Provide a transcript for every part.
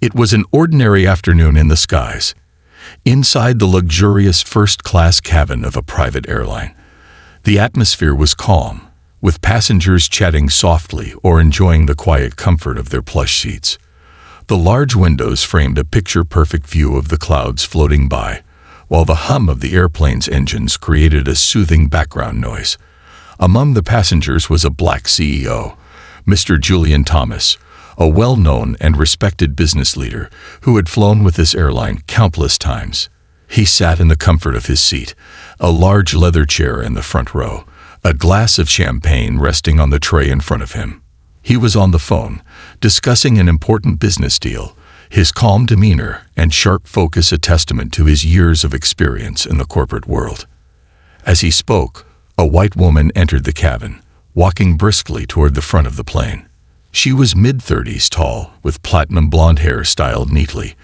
It was an ordinary afternoon in the skies, inside the luxurious first-class cabin of a private airline. The atmosphere was calm, with passengers chatting softly or enjoying the quiet comfort of their plush seats. The large windows framed a picture-perfect view of the clouds floating by, while the hum of the airplane's engines created a soothing background noise. Among the passengers was a black CEO, Mr. Julian Thomas, a well-known and respected business leader who had flown with this airline countless times. He sat in the comfort of his seat, a large leather chair in the front row, a glass of champagne resting on the tray in front of him. He was on the phone, discussing an important business deal, his calm demeanor and sharp focus a testament to his years of experience in the corporate world. As he spoke, a white woman entered the cabin, walking briskly toward the front of the plane. She was mid-30s tall, with platinum blonde hair styled neatly,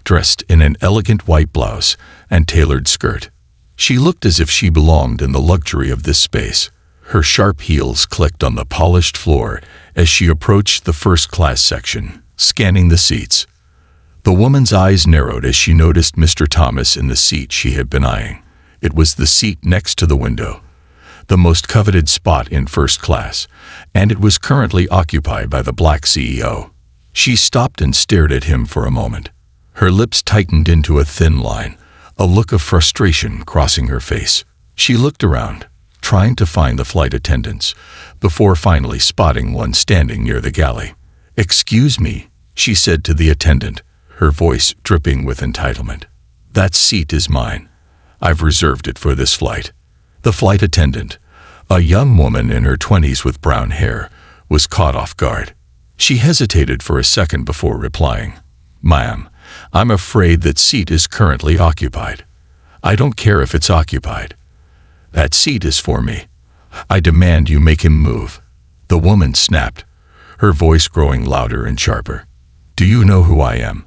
dressed in an elegant white blouse and tailored skirt. She looked as if she belonged in the luxury of this space. Her sharp heels clicked on the polished floor as she approached the first-class section, scanning the seats. The woman's eyes narrowed as she noticed Mr. Thomas in the seat she had been eyeing. It was the seat next to the window, the most coveted spot in first class, and it was currently occupied by the black CEO. She stopped and stared at him for a moment. Her lips tightened into a thin line, a look of frustration crossing her face. She looked around, trying to find the flight attendants, before finally spotting one standing near the galley. "Excuse me," she said to the attendant, her voice dripping with entitlement. "That seat is mine. I've reserved it for this flight." The flight attendant, a young woman in her 20s with brown hair, was caught off guard. She hesitated for a second before replying. "Ma'am, I'm afraid that seat is currently occupied. I don't care if it's occupied. That seat is for me. I demand you make him move." The woman snapped, her voice growing louder and sharper. "Do you know who I am?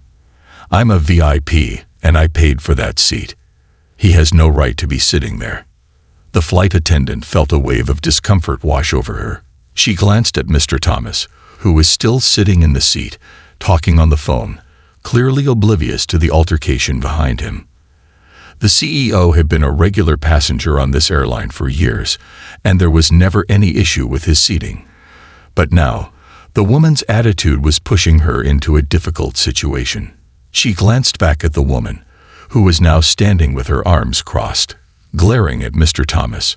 I'm a VIP, and I paid for that seat. He has no right to be sitting there." The flight attendant felt a wave of discomfort wash over her. She glanced at Mr. Thomas, who was still sitting in the seat, talking on the phone, clearly oblivious to the altercation behind him. The CEO had been a regular passenger on this airline for years, and there was never any issue with his seating. But now, the woman's attitude was pushing her into a difficult situation. She glanced back at the woman, who was now standing with her arms crossed, glaring at Mr. Thomas.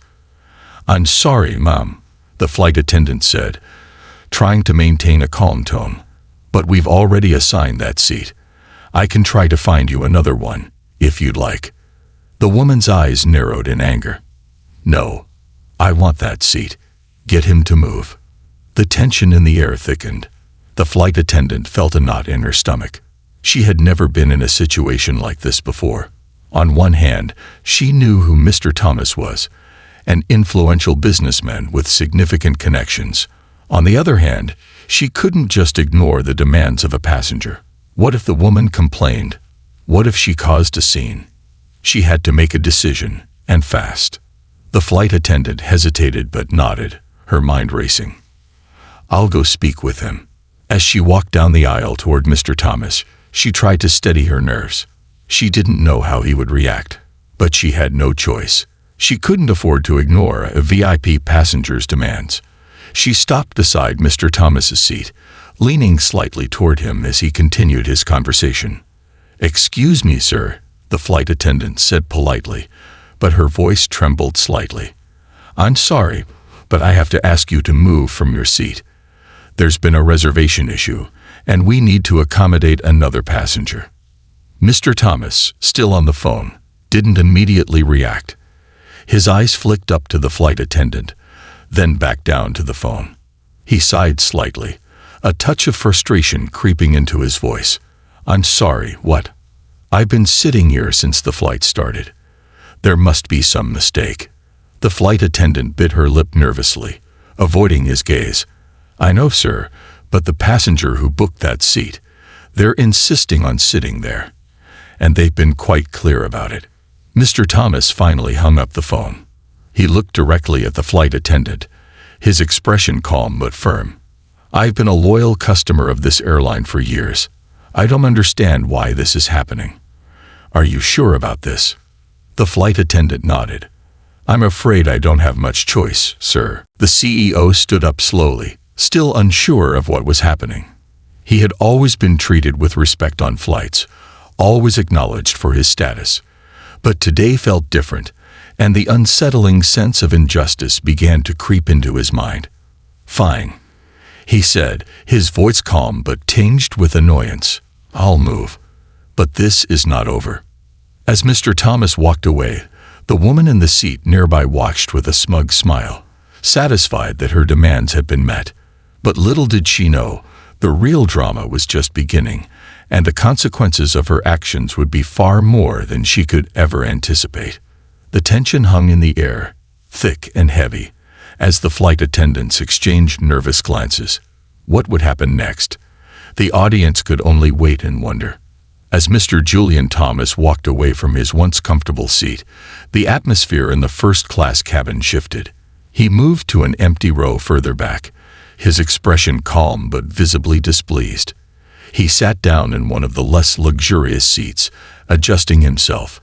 "I'm sorry, Ma'am," the flight attendant said, trying to maintain a calm tone, "but we've already assigned that seat. I can try to find you another one, if you'd like." The woman's eyes narrowed in anger. "No, I want that seat. Get him to move." The tension in the air thickened. The flight attendant felt a knot in her stomach. She had never been in a situation like this before. On one hand, she knew who Mr. Thomas was, an influential businessman with significant connections. On the other hand, she couldn't just ignore the demands of a passenger. What if the woman complained? What if she caused a scene? She had to make a decision, and fast. The flight attendant hesitated but nodded, her mind racing. "I'll go speak with him." As she walked down the aisle toward Mr. Thomas, she tried to steady her nerves. She didn't know how he would react, but she had no choice. She couldn't afford to ignore a VIP passenger's demands. She stopped beside Mr. Thomas's seat, leaning slightly toward him as he continued his conversation. "Excuse me, sir," the flight attendant said politely, but her voice trembled slightly. "I'm sorry, but I have to ask you to move from your seat. There's been a reservation issue, and we need to accommodate another passenger." Mr. Thomas, still on the phone, didn't immediately react. His eyes flicked up to the flight attendant, then back down to the phone. He sighed slightly, a touch of frustration creeping into his voice. "I'm sorry, what? I've been sitting here since the flight started. There must be some mistake." The flight attendant bit her lip nervously, avoiding his gaze. "I know, sir, but the passenger who booked that seat, they're insisting on sitting there. And they've been quite clear about it." Mr. Thomas finally hung up the phone. He looked directly at the flight attendant, his expression calm but firm. "I've been a loyal customer of this airline for years. I don't understand why this is happening. Are you sure about this? The flight attendant nodded. I'm afraid I don't have much choice, sir. The CEO stood up slowly, still unsure of what was happening. He had always been treated with respect on flights, always acknowledged for his status. But today felt different, and the unsettling sense of injustice began to creep into his mind. Fine, he said, his voice calm but tinged with annoyance. I'll move. But this is not over. As Mr. Thomas walked away, the woman in the seat nearby watched with a smug smile, satisfied that her demands had been met. But little did she know, the real drama was just beginning, and the consequences of her actions would be far more than she could ever anticipate. The tension hung in the air, thick and heavy, as the flight attendants exchanged nervous glances. What would happen next? The audience could only wait and wonder. As Mr. Julian Thomas walked away from his once comfortable seat, the atmosphere in the first-class cabin shifted. He moved to an empty row further back, his expression calm but visibly displeased. He sat down in one of the less luxurious seats, adjusting himself,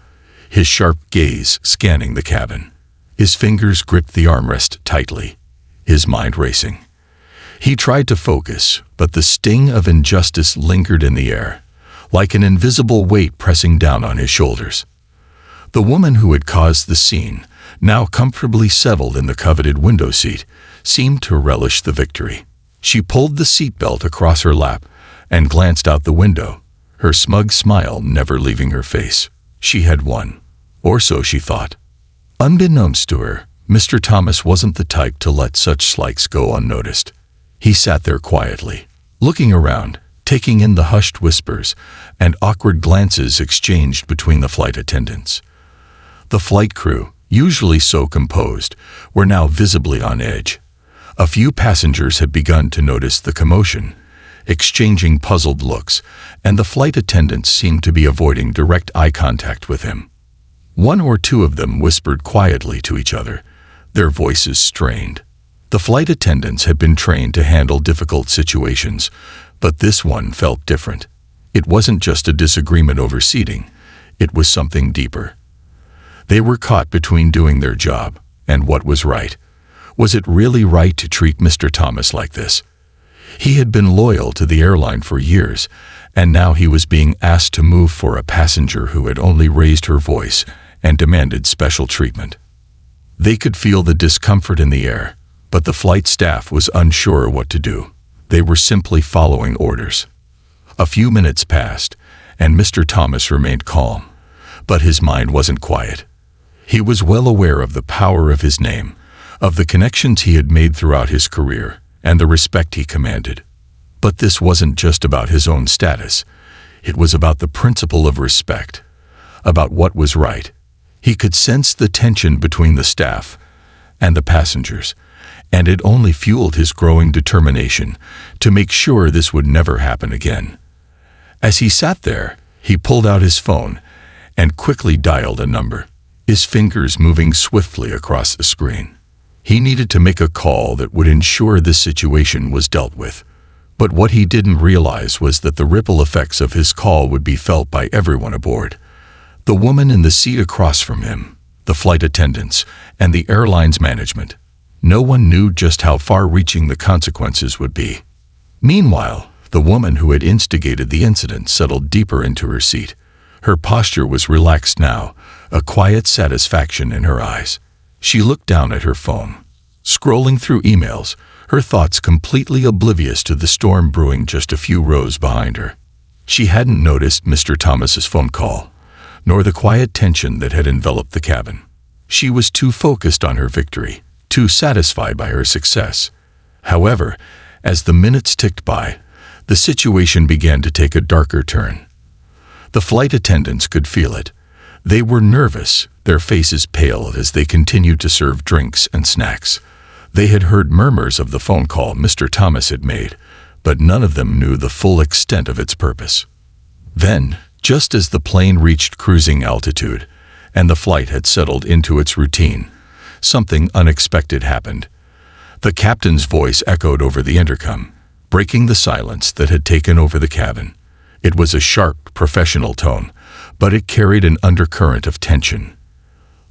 his sharp gaze scanning the cabin. His fingers gripped the armrest tightly, his mind racing. He tried to focus, but the sting of injustice lingered in the air, like an invisible weight pressing down on his shoulders. The woman who had caused the scene, now comfortably settled in the coveted window seat, seemed to relish the victory. She pulled the seatbelt across her lap and glanced out the window, her smug smile never leaving her face. She had won, or so she thought. Unbeknownst to her, Mr. Thomas wasn't the type to let such slights go unnoticed. He sat there quietly, looking around, taking in the hushed whispers and awkward glances exchanged between the flight attendants. The flight crew, usually so composed, were now visibly on edge. A few passengers had begun to notice the commotion, exchanging puzzled looks, and the flight attendants seemed to be avoiding direct eye contact with him. One or two of them whispered quietly to each other, their voices strained. The flight attendants had been trained to handle difficult situations, but this one felt different. It wasn't just a disagreement over seating, it was something deeper. They were caught between doing their job and what was right. Was it really right to treat Mr. Thomas like this? He had been loyal to the airline for years, and now he was being asked to move for a passenger who had only raised her voice and demanded special treatment. They could feel the discomfort in the air, but the flight staff was unsure what to do. They were simply following orders. A few minutes passed, and Mr. Thomas remained calm, but his mind wasn't quiet. He was well aware of the power of his name, of the connections he had made throughout his career, and the respect he commanded. But this wasn't just about his own status. It was about the principle of respect, about what was right. He could sense the tension between the staff and the passengers, and it only fueled his growing determination to make sure this would never happen again. As he sat there, he pulled out his phone and quickly dialed a number, his fingers moving swiftly across the screen. He needed to make a call that would ensure this situation was dealt with. But what he didn't realize was that the ripple effects of his call would be felt by everyone aboard. The woman in the seat across from him, the flight attendants, and the airline's management. No one knew just how far-reaching the consequences would be. Meanwhile, the woman who had instigated the incident settled deeper into her seat. Her posture was relaxed now, a quiet satisfaction in her eyes. She looked down at her phone, scrolling through emails, her thoughts completely oblivious to the storm brewing just a few rows behind her. She hadn't noticed Mr. Thomas's phone call, nor the quiet tension that had enveloped the cabin. She was too focused on her victory, too satisfied by her success. However, as the minutes ticked by, the situation began to take a darker turn. The flight attendants could feel it. They were nervous, their faces pale as they continued to serve drinks and snacks. They had heard murmurs of the phone call Mr. Thomas had made, but none of them knew the full extent of its purpose. Then, just as the plane reached cruising altitude, and the flight had settled into its routine, something unexpected happened. The captain's voice echoed over the intercom, breaking the silence that had taken over the cabin. It was a sharp, professional tone, but it carried an undercurrent of tension.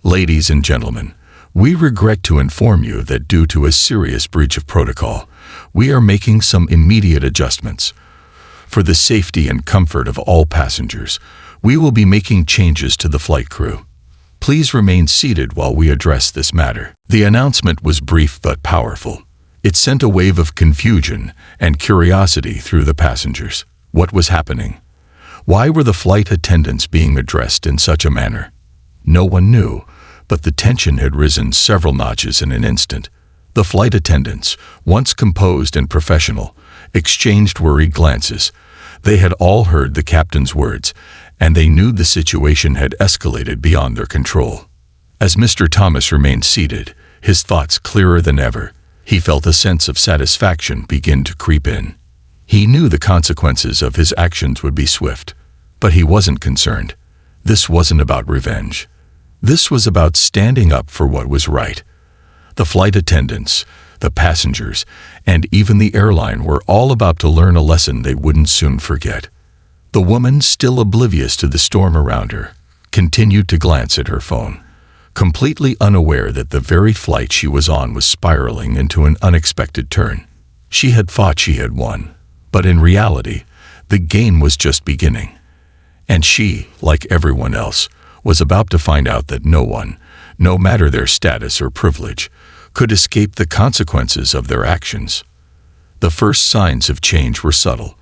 "Ladies and gentlemen, we regret to inform you that due to a serious breach of protocol, we are making some immediate adjustments. For the safety and comfort of all passengers, we will be making changes to the flight crew. Please remain seated while we address this matter." The announcement was brief but powerful. It sent a wave of confusion and curiosity through the passengers. What was happening? Why were the flight attendants being addressed in such a manner? No one knew, but the tension had risen several notches in an instant. The flight attendants, once composed and professional, exchanged worried glances. They had all heard the captain's words, and they knew the situation had escalated beyond their control. As Mr. Thomas remained seated, his thoughts clearer than ever, he felt a sense of satisfaction begin to creep in. He knew the consequences of his actions would be swift, but he wasn't concerned. This wasn't about revenge. This was about standing up for what was right. The flight attendants, the passengers, and even the airline were all about to learn a lesson they wouldn't soon forget. The woman, still oblivious to the storm around her, continued to glance at her phone, completely unaware that the very flight she was on was spiraling into an unexpected turn. She had thought she had won, but in reality, the game was just beginning. And she, like everyone else, was about to find out that no one, no matter their status or privilege, could escape the consequences of their actions. The first signs of change were subtle.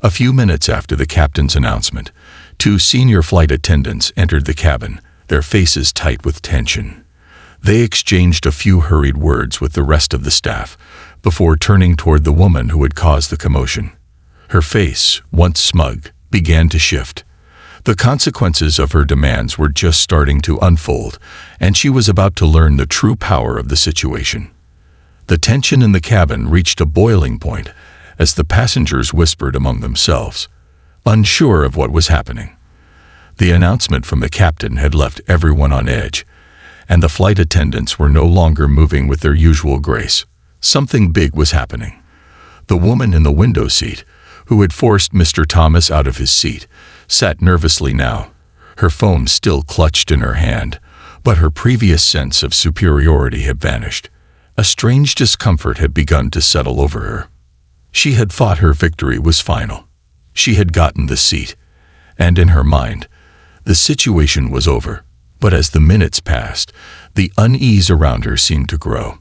A few minutes after the captain's announcement, 2 senior flight attendants entered the cabin, their faces tight with tension. They exchanged a few hurried words with the rest of the staff before turning toward the woman who had caused the commotion. Her face, once smug, began to shift. The consequences of her demands were just starting to unfold, and she was about to learn the true power of the situation. The tension in the cabin reached a boiling point as the passengers whispered among themselves, unsure of what was happening. The announcement from the captain had left everyone on edge, and the flight attendants were no longer moving with their usual grace. Something big was happening. The woman in the window seat, who had forced Mr. Thomas out of his seat, sat nervously now, her phone still clutched in her hand, but her previous sense of superiority had vanished. A strange discomfort had begun to settle over her. She had thought her victory was final. She had gotten the seat, and in her mind, the situation was over. But as the minutes passed, the unease around her seemed to grow.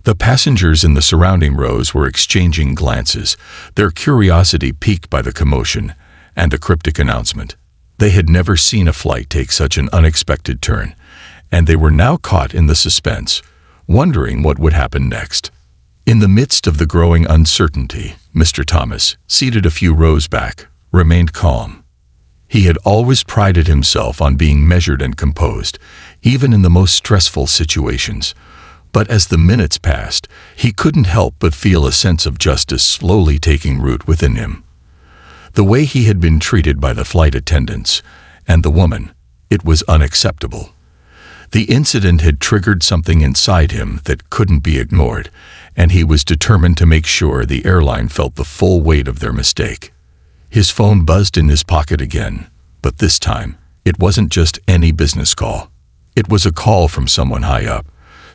The passengers in the surrounding rows were exchanging glances, their curiosity piqued by the commotion and the cryptic announcement. They had never seen a flight take such an unexpected turn, and they were now caught in the suspense, wondering what would happen next. In the midst of the growing uncertainty, Mr. Thomas, seated a few rows back, remained calm. He had always prided himself on being measured and composed, even in the most stressful situations. But as the minutes passed, he couldn't help but feel a sense of justice slowly taking root within him. The way he had been treated by the flight attendants and the woman, it was unacceptable. The incident had triggered something inside him that couldn't be ignored, and he was determined to make sure the airline felt the full weight of their mistake. His phone buzzed in his pocket again, but this time, it wasn't just any business call. It was a call from someone high up,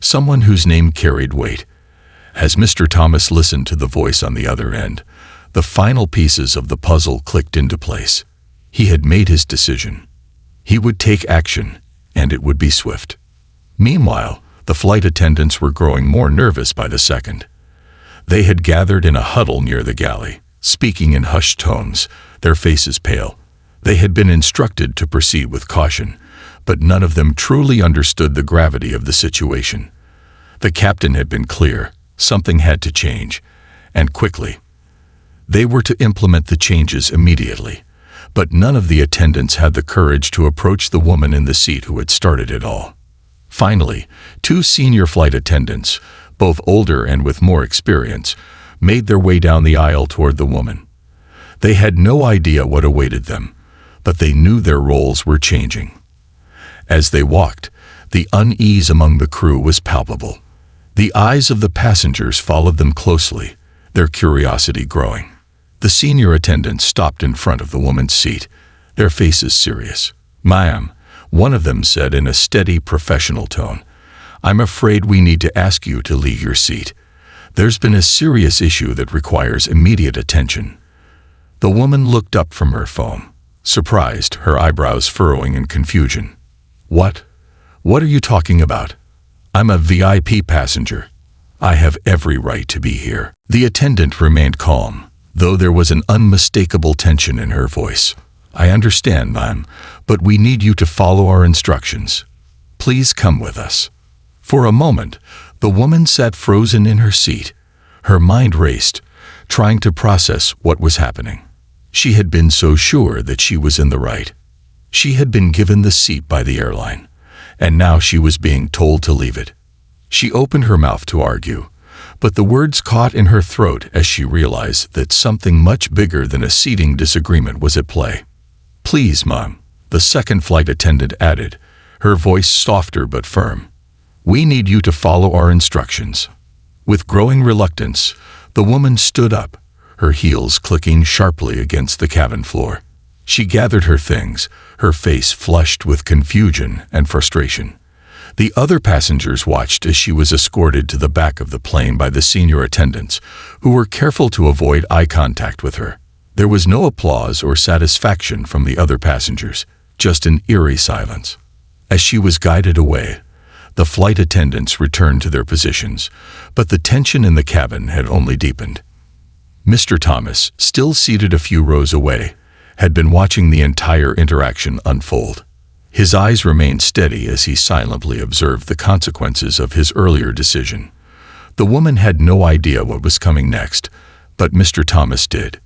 someone whose name carried weight. As Mr. Thomas listened to the voice on the other end, the final pieces of the puzzle clicked into place. He had made his decision. He would take action, and it would be swift. Meanwhile, the flight attendants were growing more nervous by the second. They had gathered in a huddle near the galley, speaking in hushed tones, their faces pale. They had been instructed to proceed with caution, but none of them truly understood the gravity of the situation. The captain had been clear, something had to change, and quickly. They were to implement the changes immediately, but none of the attendants had the courage to approach the woman in the seat who had started it all. Finally, 2 senior flight attendants, both older and with more experience, made their way down the aisle toward the woman. They had no idea what awaited them, but they knew their roles were changing. As they walked, the unease among the crew was palpable. The eyes of the passengers followed them closely, their curiosity growing. The senior attendants stopped in front of the woman's seat, their faces serious. "Ma'am," one of them said in a steady, professional tone, "I'm afraid we need to ask you to leave your seat. There's been a serious issue that requires immediate attention." The woman looked up from her phone, surprised, her eyebrows furrowing in confusion. What? What are you talking about? I'm a VIP passenger. I have every right to be here." The attendant remained calm, though there was an unmistakable tension in her voice. "I understand, ma'am, but we need you to follow our instructions. Please come with us." For a moment, the woman sat frozen in her seat. Her mind raced, trying to process what was happening. She had been so sure that she was in the right. She had been given the seat by the airline, and now she was being told to leave it. She opened her mouth to argue, but the words caught in her throat as she realized that something much bigger than a seating disagreement was at play. "Please, ma'am," the second flight attendant added, her voice softer but firm. "We need you to follow our instructions." With growing reluctance, the woman stood up, her heels clicking sharply against the cabin floor. She gathered her things, her face flushed with confusion and frustration. The other passengers watched as she was escorted to the back of the plane by the senior attendants, who were careful to avoid eye contact with her. There was no applause or satisfaction from the other passengers, just an eerie silence. As she was guided away, the flight attendants returned to their positions, but the tension in the cabin had only deepened. Mr. Thomas, still seated a few rows away, had been watching the entire interaction unfold. His eyes remained steady as he silently observed the consequences of his earlier decision. The woman had no idea what was coming next, but Mr. Thomas did.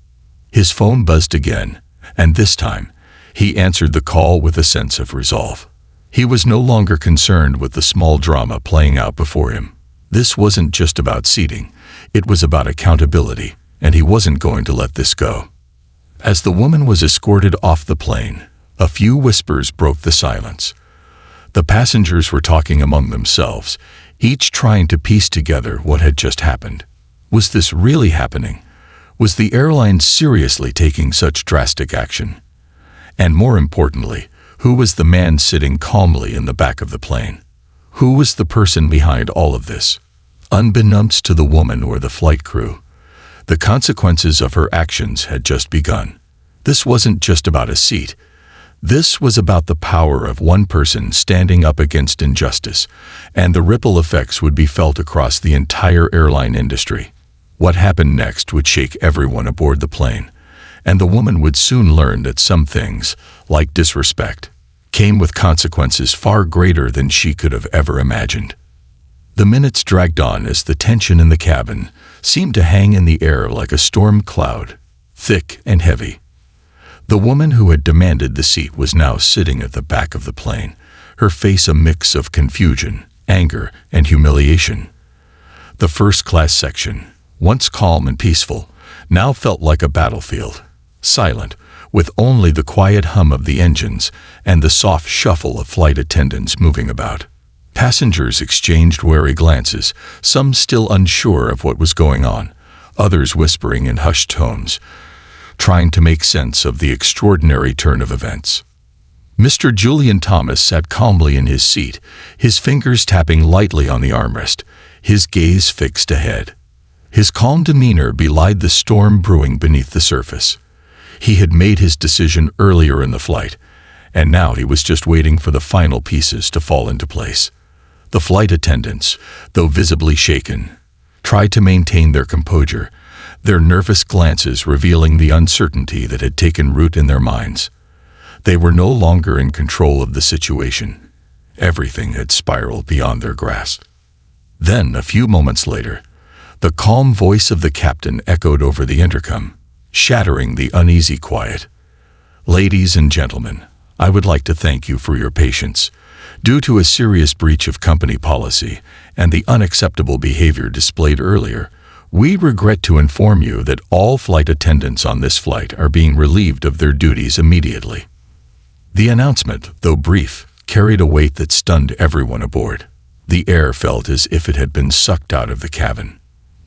His phone buzzed again, and this time, he answered the call with a sense of resolve. He was no longer concerned with the small drama playing out before him. This wasn't just about seating, it was about accountability, and he wasn't going to let this go. As the woman was escorted off the plane, a few whispers broke the silence. The passengers were talking among themselves, each trying to piece together what had just happened. Was this really happening? Was the airline seriously taking such drastic action? And more importantly, who was the man sitting calmly in the back of the plane? Who was the person behind all of this? Unbeknownst to the woman or the flight crew, the consequences of her actions had just begun. This wasn't just about a seat. This was about the power of one person standing up against injustice, and the ripple effects would be felt across the entire airline industry. What happened next would shake everyone aboard the plane, and the woman would soon learn that some things, like disrespect, came with consequences far greater than she could have ever imagined. The minutes dragged on as the tension in the cabin seemed to hang in the air like a storm cloud, thick and heavy. The woman who had demanded the seat was now sitting at the back of the plane, her face a mix of confusion, anger, and humiliation. The first-class section, once calm and peaceful, now felt like a battlefield, silent, with only the quiet hum of the engines and the soft shuffle of flight attendants moving about. Passengers exchanged wary glances, some still unsure of what was going on, others whispering in hushed tones, trying to make sense of the extraordinary turn of events. Mr. Julian Thomas sat calmly in his seat, his fingers tapping lightly on the armrest, his gaze fixed ahead. His calm demeanor belied the storm brewing beneath the surface. He had made his decision earlier in the flight, and now he was just waiting for the final pieces to fall into place. The flight attendants, though visibly shaken, tried to maintain their composure, their nervous glances revealing the uncertainty that had taken root in their minds. They were no longer in control of the situation. Everything had spiraled beyond their grasp. Then, a few moments later, the calm voice of the captain echoed over the intercom, shattering the uneasy quiet. "Ladies and gentlemen, I would like to thank you for your patience. Due to a serious breach of company policy and the unacceptable behavior displayed earlier, we regret to inform you that all flight attendants on this flight are being relieved of their duties immediately." The announcement, though brief, carried a weight that stunned everyone aboard. The air felt as if it had been sucked out of the cabin.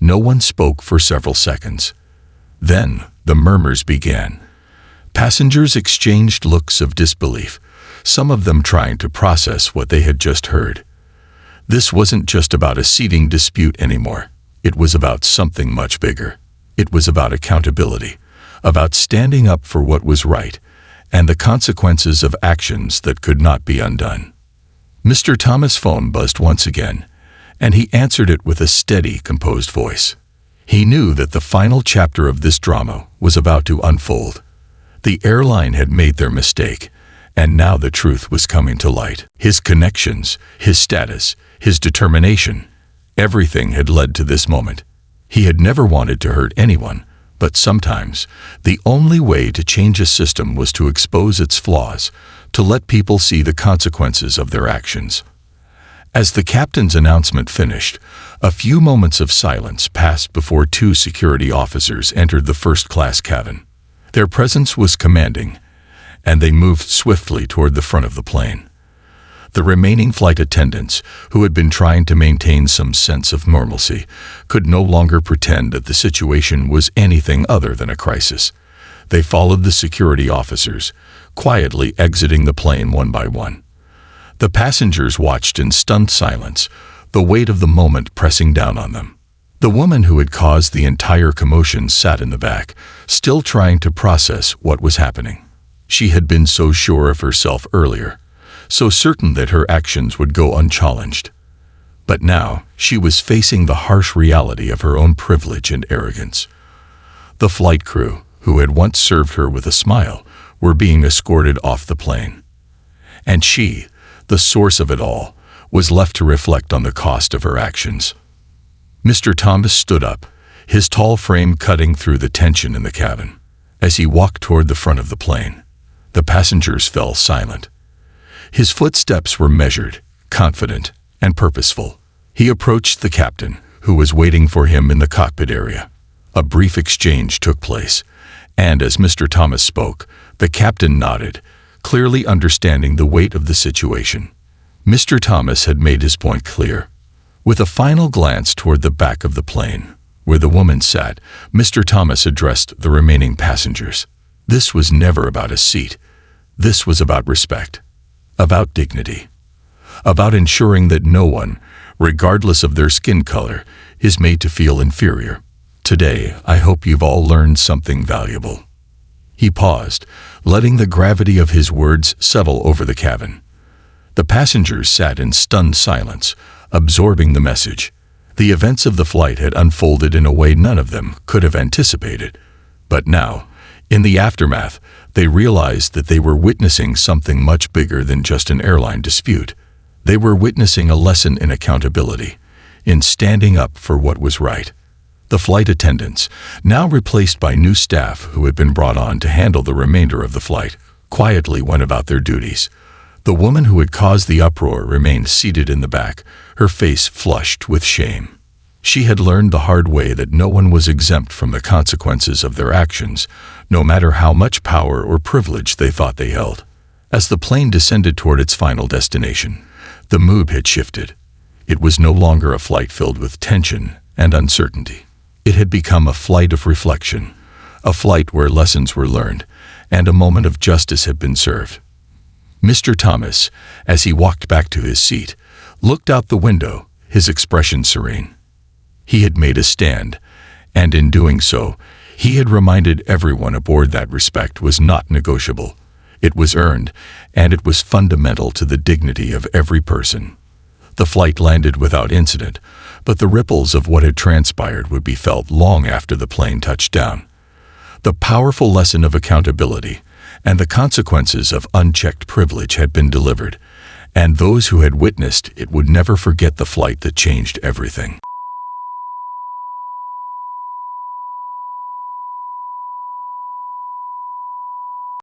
No one spoke for several seconds. Then the murmurs began. Passengers exchanged looks of disbelief, some of them trying to process what they had just heard. This wasn't just about a seating dispute anymore. It was about something much bigger. It was about accountability, about standing up for what was right, and the consequences of actions that could not be undone. Mr. Thomas' phone buzzed once again, and he answered it with a steady, composed voice. He knew that the final chapter of this drama was about to unfold. The airline had made their mistake, and now the truth was coming to light. His connections, his status, his determination, everything had led to this moment. He had never wanted to hurt anyone, but sometimes the only way to change a system was to expose its flaws, to let people see the consequences of their actions. As the captain's announcement finished, a few moments of silence passed before two security officers entered the first-class cabin. Their presence was commanding, and they moved swiftly toward the front of the plane. The remaining flight attendants, who had been trying to maintain some sense of normalcy, could no longer pretend that the situation was anything other than a crisis. They followed the security officers, quietly exiting the plane one by one. The passengers watched in stunned silence, the weight of the moment pressing down on them. The woman who had caused the entire commotion sat in the back, still trying to process what was happening. She had been so sure of herself earlier, so certain that her actions would go unchallenged. But now she was facing the harsh reality of her own privilege and arrogance. The flight crew, who had once served her with a smile, were being escorted off the plane. And she, the source of it all, was left to reflect on the cost of her actions. Mr. Thomas stood up, his tall frame cutting through the tension in the cabin. As he walked toward the front of the plane, the passengers fell silent. His footsteps were measured, confident, and purposeful. He approached the captain, who was waiting for him in the cockpit area. A brief exchange took place, and as Mr. Thomas spoke, the captain nodded, clearly understanding the weight of the situation. Mr. Thomas had made his point clear. With a final glance toward the back of the plane, where the woman sat, Mr. Thomas addressed the remaining passengers. This was never about a seat. This was about respect, about dignity, about ensuring that no one, regardless of their skin color, is made to feel inferior. Today, I hope you've all learned something valuable. He paused, letting the gravity of his words settle over the cabin. The passengers sat in stunned silence, absorbing the message. The events of the flight had unfolded in a way none of them could have anticipated. But now, in the aftermath, they realized that they were witnessing something much bigger than just an airline dispute. They were witnessing a lesson in accountability, in standing up for what was right. The flight attendants, now replaced by new staff who had been brought on to handle the remainder of the flight, quietly went about their duties. The woman who had caused the uproar remained seated in the back, her face flushed with shame. She had learned the hard way that no one was exempt from the consequences of their actions, no matter how much power or privilege they thought they held. As the plane descended toward its final destination, the mood had shifted. It was no longer a flight filled with tension and uncertainty. It had become a flight of reflection, a flight where lessons were learned, and a moment of justice had been served. Mr. Thomas, as he walked back to his seat, looked out the window, his expression serene. He had made a stand, and in doing so, he had reminded everyone aboard that respect was not negotiable. It was earned, and it was fundamental to the dignity of every person. The flight landed without incident, but the ripples of what had transpired would be felt long after the plane touched down. The powerful lesson of accountability and the consequences of unchecked privilege had been delivered, and those who had witnessed it would never forget the flight that changed everything.